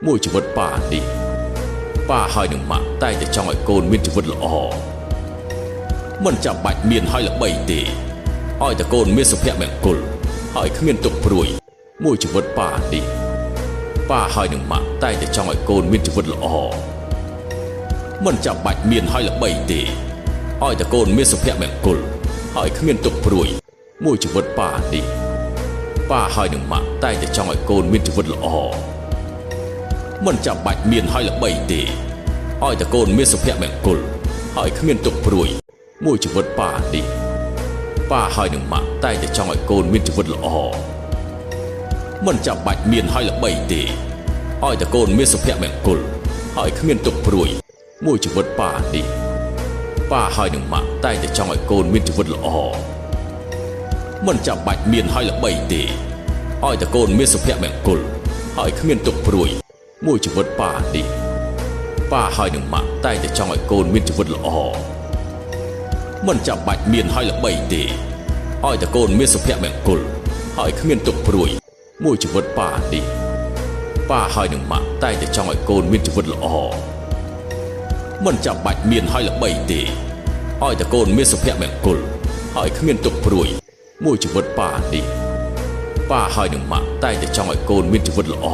មួយជីវិតប៉ានេះប៉ាហើយនឹងម៉ាក់តែតែចង់ឲ្យកូនមានជីវិតល្អមិនចាំបាច់មានហើយល្បីទេឲ្យតែកូនមានសុភមង្គលហើយគ្មានទុក្ខព្រួយមួយជីវិតប៉ានេះប៉ាហើយនឹងម៉ាក់តែតែចង់ឲ្យកូនមានជីវិតល្អមិនចាំបាច់មានហើយល្បីទេឲ្យតែកូនមានសុភមង្គលហើយគ្មានទុក្ខព្រួយមួយជីវិតប៉ានេះប៉ាហើយនឹងម៉ាក់តែតែចង់ឲ្យកូនមានជីវិតល្អមិនចាំបាច់មានហើយល្បីទេឲ្យតែកូនមានសុភមង្គលហើយគ្មានទុក្ខព្រួយមួយជីវិតប៉ានេះប៉ាហើយនឹងម៉ាក់តែតែចង់ឲ្យកូនមានជីវិតល្អមិនចាំបាច់មានហើយល្បីទេឲ្យតែកូនមានសុភមង្គលហើយគ្មានទុក្ខព្រួយមួយជីវិតប៉ានេះប៉ាហើយនឹងម៉ាក់តែតែចង់ឲ្យកូនមានជីវិតល្អមិនចាំបាច់មានហើយល្បីទេឲ្យតែកូនមានសុភមង្គលហើយគ្មានទុក្ខព្រួយមួយជីវិតប៉ានេះប៉ាហើយនឹងម៉ាក់តែតែចង់ឲ្យកូនមានជីវិតល្អមិនចាំបាច់មានហើយល្បីទេឲ្យតែកូនមានសុភមង្គលហើយគ្មានទុក្ខព្រួយមួយជីវិតប៉ានេះប៉ាហើយនឹងម៉ាក់តែតែចង់ឲ្យកូនមានជីវិតល្អមិនចាំបាច់មានហើយល្បីទេឲ្យតែកូនមានសុភមង្គលហើយគ្មានទុក្ខព្រួយមួយជីវិតប៉ានេះប៉ាហើយនឹងម៉ាក់តែតែចង់ឲ្យកូនមានជីវិតល្អ